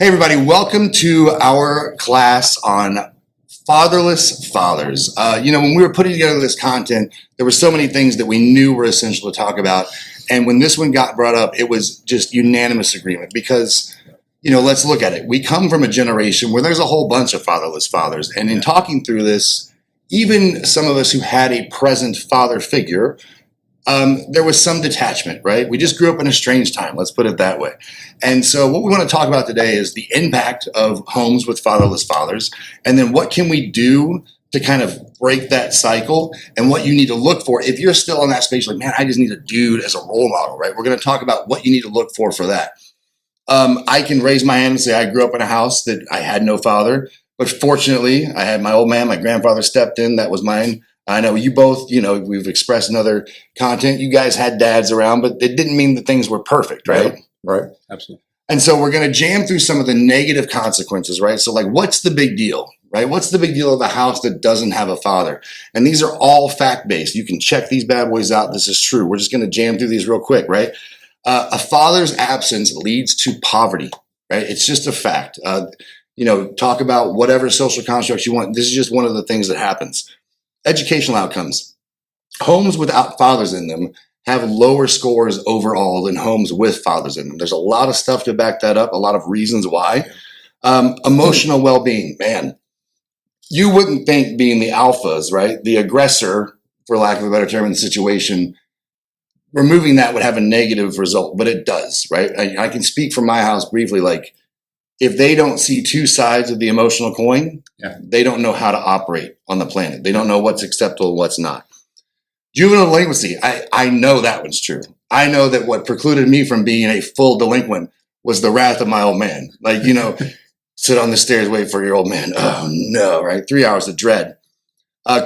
Hey everybody, welcome to our class on Fatherless Fathers. When we were putting together this content, there were so many things that we knew were essential to talk about. And when this one got brought up, it was just unanimous agreement because, let's look at it. We come from a generation where there's a whole bunch of fatherless fathers. And in talking through this, even some of us who had a present father figure, there was some detachment, right? We just grew up in a strange time, let's put it that way. And so what we want to talk about today is the impact of homes with fatherless fathers, and then what can we do to kind of break that cycle, and what you need to look for if you're still in that space, like, man, I just need a dude as a role model, right? We're going to talk about what you need to look for that. I can raise my hand and say I grew up in a house that I had no father, but fortunately I had my old man, my grandfather stepped in, that was mine. I know you both, we've expressed in other content, you guys had dads around, but it didn't mean that things were perfect, right? Right. Absolutely. And so we're going to jam through some of the negative consequences, right? So like, what's the big deal, right? What's the big deal of a house that doesn't have a father? And these are all fact-based. You can check these bad boys out. This is true. We're just going to jam through these real quick, right? A father's absence leads to poverty, right? It's just a fact. Talk about whatever social constructs you want. This is just one of the things that happens. Educational outcomes. Homes without fathers in them have lower scores overall than homes with fathers in them. There's a lot of stuff to back that up, a lot of reasons why. Emotional well-being, man. You wouldn't think being the alphas, right? The aggressor, for lack of a better term in the situation, removing that would have a negative result, but it does, right? I can speak from my house briefly, like, if they don't see two sides of the emotional coin, they don't know how to operate on the planet. They don't know what's acceptable and what's not. Juvenile delinquency, I know that one's true. I know that what precluded me from being a full delinquent was the wrath of my old man. Like, sit on the stairs, wait for your old man. Oh no, right? 3 hours of dread.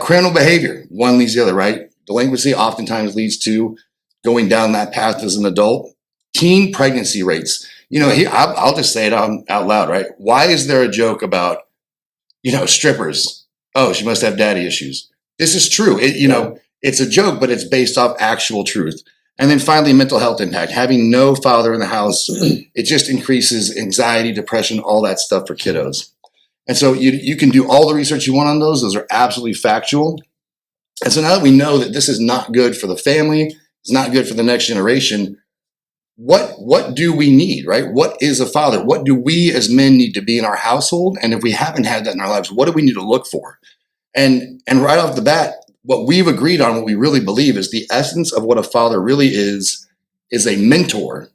Criminal behavior, one leads the other, right? Delinquency oftentimes leads to going down that path as an adult. Teen pregnancy rates. I'll just say it out loud, right? Why is there a joke about, strippers? Oh, she must have daddy issues. This is true. It's a joke, but it's based off actual truth. And then finally, mental health impact. Having no father in the house, it just increases anxiety, depression, all that stuff for kiddos. And so you can do all the research you want on those. Those are absolutely factual. And so now that we know that this is not good for the family, it's not good for the next generation, what do we need, right? What is a father? What do we as men need to be in our household? And if we haven't had that in our lives, what do we need to look for? And right off the bat, what we've agreed on, what we really believe is the essence of what a father really is a mentor.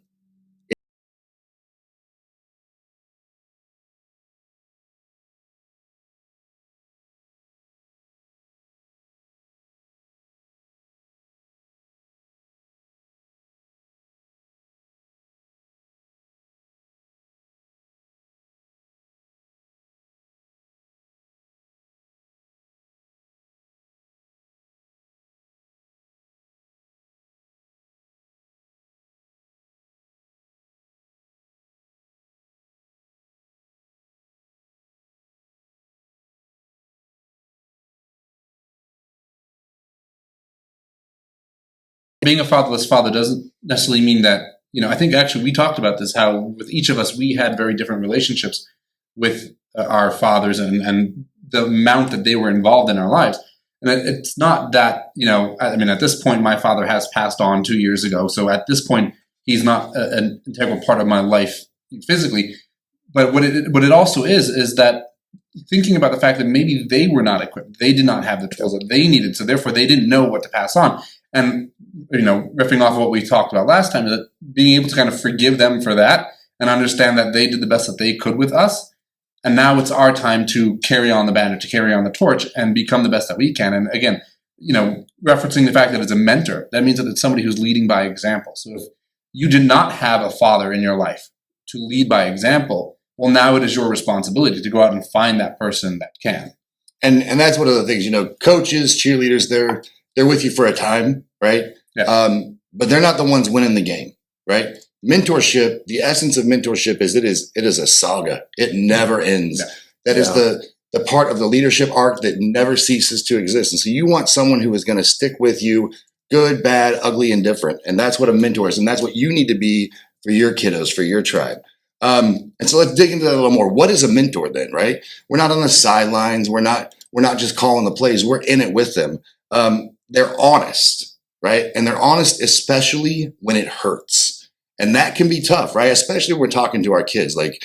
Being a fatherless father doesn't necessarily mean that, I think actually we talked about this, how with each of us, we had very different relationships with our fathers and the amount that they were involved in our lives. And it's not that, at this point, my father has passed on 2 years ago. So at this point, he's not an integral part of my life physically. But what it also is that thinking about the fact that maybe they were not equipped, they did not have the tools that they needed, so therefore they didn't know what to pass on. And riffing off of what we talked about last time, that being able to kind of forgive them for that and understand that they did the best that they could with us, and now it's our time to carry on the banner, to carry on the torch, and become the best that we can. And again, referencing the fact that it's a mentor, that means that it's somebody who's leading by example. So if you did not have a father in your life to lead by example, well, now it is your responsibility to go out and find that person that can. And that's one of the things, coaches, cheerleaders, they're with you for a time, right? Yeah. But they're not the ones winning the game, right? Mentorship, the essence of mentorship is it is a saga. It never ends. Yeah. That is the part of the leadership arc that never ceases to exist. And so you want someone who is going to stick with you, good, bad, ugly, and different. And that's what a mentor is. And that's what you need to be for your kiddos, for your tribe. And so let's dig into that a little more. What is a mentor then, right? We're not on the sidelines. We're not just calling the plays. We're in it with them. They're honest, right? And they're honest, especially when it hurts. And that can be tough, right? Especially when we're talking to our kids. Like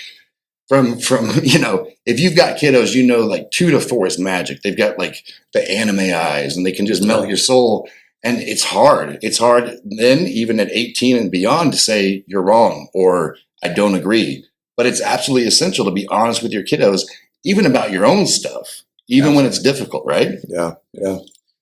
from if you've got kiddos, like 2 to 4 is magic. They've got like the anime eyes and they can just melt your soul. And it's hard. It's hard then, even at 18 and beyond, to say you're wrong or I don't agree. But it's absolutely essential to be honest with your kiddos, even about your own stuff, even when it's difficult, right? Yeah.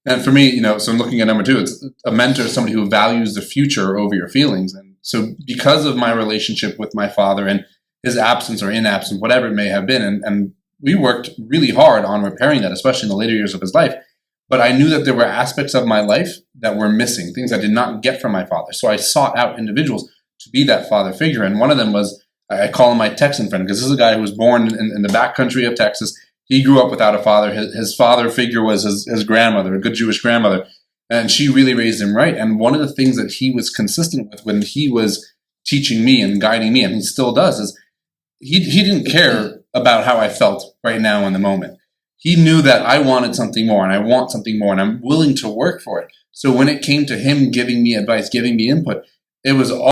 And for me, so I'm looking at number 2, it's a mentor is somebody who values the future over your feelings. And so because of my relationship with my father and his absence or inabsence, whatever it may have been, and we worked really hard on repairing that, especially in the later years of his life. But I knew that there were aspects of my life that were missing, things I did not get from my father. So I sought out individuals to be that father figure. And one of them was, I call him my Texan friend, because this is a guy who was born in the backcountry of Texas. He grew up without a father. His father figure was his grandmother, a good Jewish grandmother. And she really raised him right. And one of the things that he was consistent with when he was teaching me and guiding me, and he still does, is he didn't care about how I felt right now in the moment. He knew that I wanted something more and I want something more and I'm willing to work for it. So when it came to him giving me advice, giving me input, it was all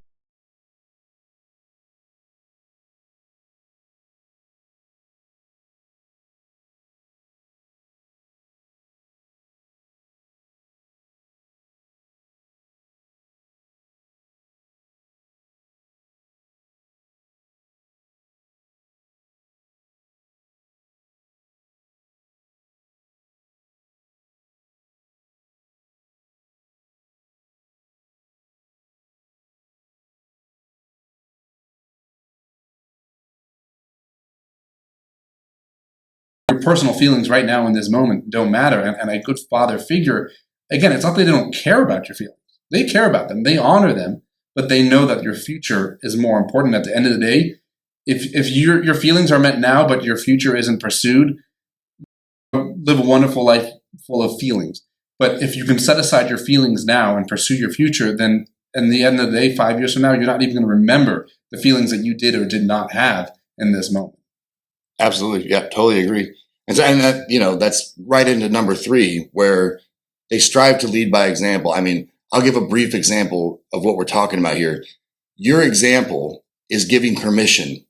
your personal feelings right now in this moment don't matter. And a good father figure, again, it's not that they don't care about your feelings. They care about them. They honor them, but they know that your future is more important. At the end of the day, if your feelings are met now, but your future isn't pursued, live a wonderful life full of feelings. But if you can set aside your feelings now and pursue your future, then at the end of the day, 5 years from now, you're not even going to remember the feelings that you did or did not have in this moment. Absolutely. Yeah, totally agree. And that, that's right into number 3, where they strive to lead by example. I mean, I'll give a brief example of what we're talking about here. Your example is giving permission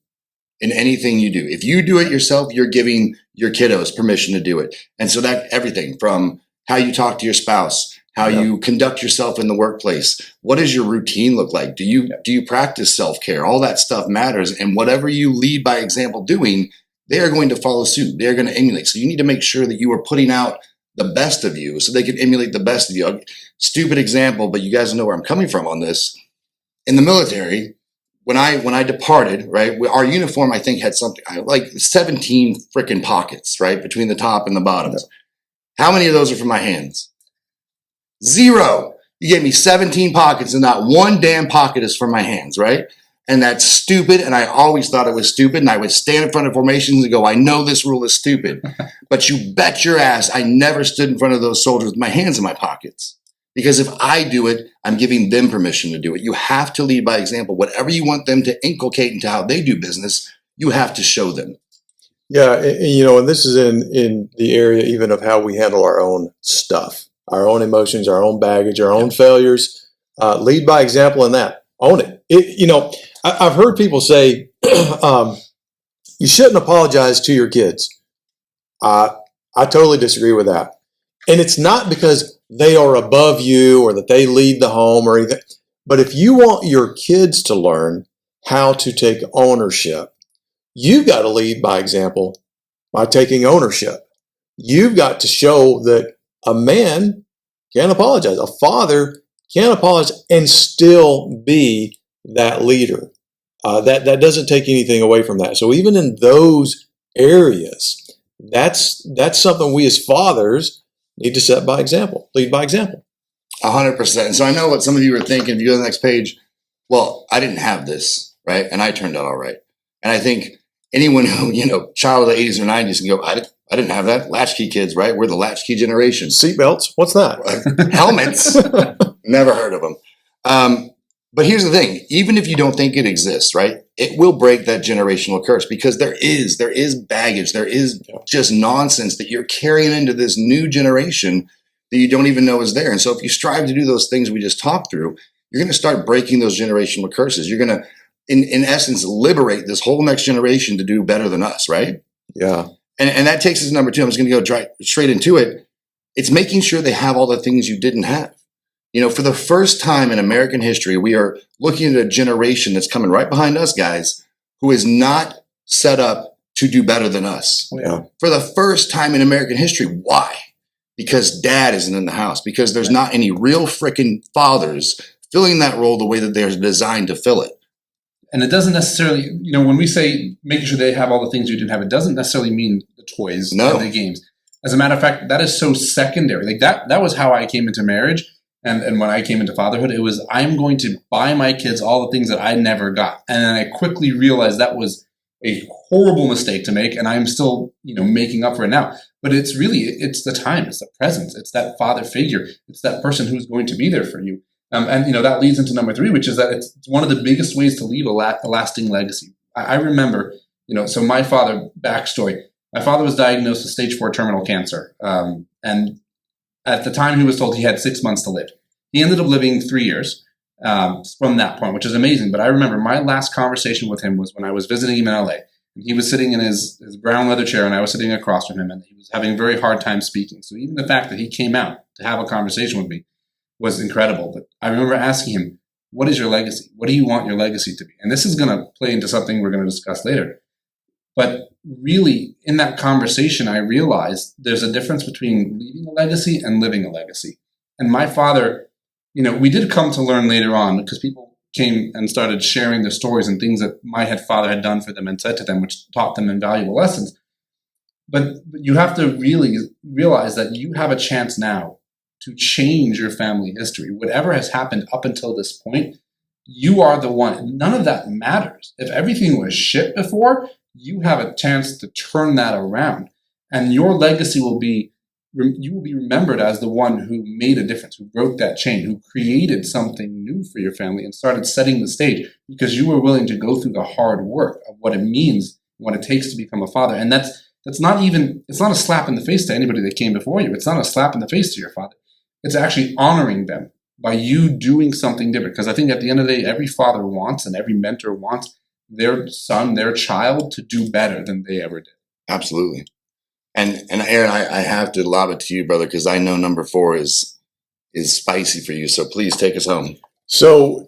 in anything you do. If you do it yourself, you're giving your kiddos permission to do it. And so that everything from how you talk to your spouse, how you conduct yourself in the workplace, what does your routine look like? Do you practice self-care? All that stuff matters. And whatever you lead by example doing, they are going to follow suit. They're going to emulate. So you need to make sure that you are putting out the best of you so they can emulate the best of you. Stupid example, but you guys know where I'm coming from on this. In the military, when I departed, right, our uniform, I think, had something like 17 freaking pockets, right, between the top and the bottoms. How many of those are for my hands? 0. You gave me 17 pockets and not one damn pocket is for my hands, right? And that's stupid. And I always thought it was stupid. And I would stand in front of formations and go, I know this rule is stupid. But you bet your ass I never stood in front of those soldiers with my hands in my pockets. Because if I do it, I'm giving them permission to do it. You have to lead by example. Whatever you want them to inculcate into how they do business, you have to show them. Yeah, and this is in the area even of how we handle our own stuff, our own emotions, our own baggage, our own failures. Lead by example in that. Own it. I've heard people say, you shouldn't apologize to your kids. I totally disagree with that. And it's not because they are above you or that they lead the home or anything. But if you want your kids to learn how to take ownership, you've got to lead by example by taking ownership. You've got to show that a man can apologize. A father can apologize and still be that leader. That doesn't take anything away from that. So even in those areas, that's something we as fathers need to set by example, lead by example. 100%. So I know what some of you are thinking. If you go to the next page, well, I didn't have this, right? And I turned out all right. And I think anyone who, child of the 80s or 90s can go, I didn't have that. Latchkey kids, right? We're the latchkey generation. Seatbelts? What's that? Helmets? Never heard of them. But here's the thing, even if you don't think it exists, right, it will break that generational curse, because there is baggage, there is just nonsense that you're carrying into this new generation that you don't even know is there. And so if you strive to do those things we just talked through, you're going to start breaking those generational curses. You're going to, in essence, liberate this whole next generation to do better than us, right? Yeah. And that takes us to number two. I'm just going to go straight into it. It's making sure they have all the things you didn't have. You know, for the first time in American history, we are looking at a generation that's coming right behind us, guys, who is not set up to do better than us. Yeah. For the first time in American history. Why? Because dad isn't in the house, because there's not any real freaking fathers filling that role the way that they're designed to fill it. And it doesn't necessarily, you know, when we say making sure they have all the things you didn't have, it doesn't necessarily mean the toys and the games. As a matter of fact, that is so secondary. Like that was how I came into marriage. And when I came into fatherhood, it was, I'm going to buy my kids all the things that I never got. And then I quickly realized that was a horrible mistake to make. And I'm still, you know, making up for it now. But it's the time, it's the presence, it's that father figure. It's that person who's going to be there for you. And, you know, that leads into number three, which is that it's one of the biggest ways to leave a lasting legacy. I remember, you know, so my father, backstory, my father was diagnosed with stage 4 terminal cancer. And at the time he was told he had 6 months to live. He ended up living 3 years from that point, which is amazing. But I remember my last conversation with him was when I was visiting him in LA. And he was sitting in his brown leather chair and I was sitting across from him, and he was having a very hard time speaking. So even the fact that he came out to have a conversation with me was incredible. But I remember asking him, what is your legacy? What do you want your legacy to be? And this is going to play into something we're going to discuss later. But really, in that conversation, I realized there's a difference between leaving a legacy and living a legacy. And my father, you know, we did come to learn later on, because people came and started sharing their stories and things that my father had done for them and said to them, which taught them invaluable lessons. But you have to really realize that you have a chance now to change your family history. Whatever has happened up until this point, you are the one. None of that matters. If everything was shit before, you have a chance to turn that around. And your legacy will be, you will be remembered as the one who made a difference, who broke that chain, who created something new for your family and started setting the stage because you were willing to go through the hard work of what it means, what it takes to become a father. And that's not even, it's not a slap in the face to anybody that came before you. It's not a slap in the face to your father. It's actually honoring them by you doing something different. Because I think at the end of the day, every father wants and every mentor wants their son, their child to do better than they ever did. Absolutely. And Aaron, I have to lob it to you, brother, because I know number 4 is spicy for you. So please take us home. So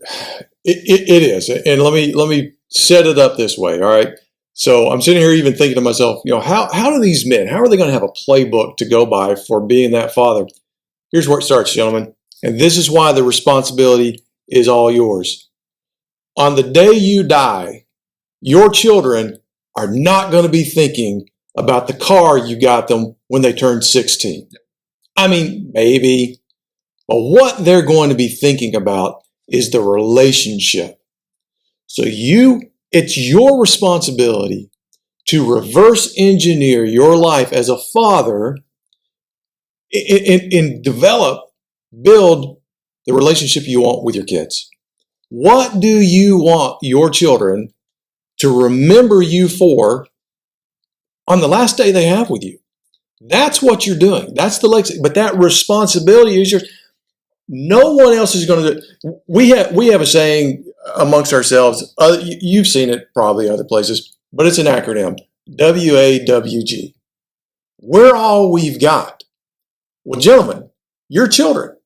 it is. And let me set it up this way. All right. So I'm sitting here even thinking to myself, you know, how do these men, how are they going to have a playbook to go by for being that father? Here's where it starts, gentlemen. And this is why the responsibility is all yours. On the day you die, your children are not going to be thinking about the car you got them when they turned 16. I mean, maybe. But what they're going to be thinking about is the relationship. So it's your responsibility to reverse engineer your life as a father and build the relationship you want with your kids. What do you want your children to remember you for on the last day they have with you? That's what you're doing. That's the legacy. But that responsibility is yours. No one else is going to do it. We have a saying amongst ourselves. You've seen it probably other places, but it's an acronym. WAWG. We're all we've got. Well, gentlemen, your children,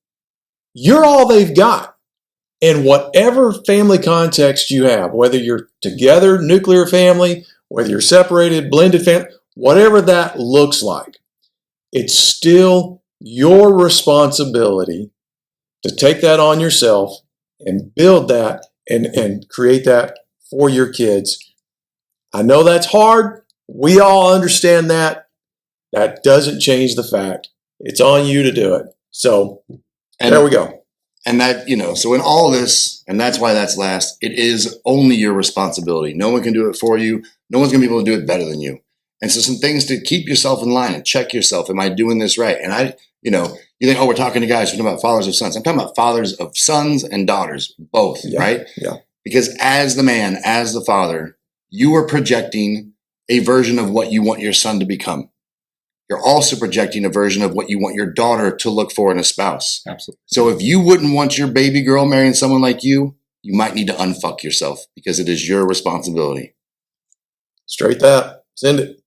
you're all they've got. And whatever family context you have, whether you're together, nuclear family, whether you're separated, blended family, whatever that looks like, it's still your responsibility to take that on yourself and build that and create that for your kids. I know that's hard. We all understand that. That doesn't change the fact it's on you to do it. So there we go. And that, you know, so in all this, and that's why that's last, it is only your responsibility. No one can do it for you. No one's going to be able to do it better than you. And so some things to keep yourself in line and check yourself. Am I doing this right? And You think, oh, we're talking to guys. We're talking about fathers of sons. I'm talking about fathers of sons and daughters, both, Yeah, right? yeah. Because as the man, as the father, you are projecting a version of what you want your son to become. You're also projecting a version of what you want your daughter to look for in a spouse. Absolutely. So if you wouldn't want your baby girl marrying someone like you might need to unfuck yourself because it is your responsibility. Straight that. Send it.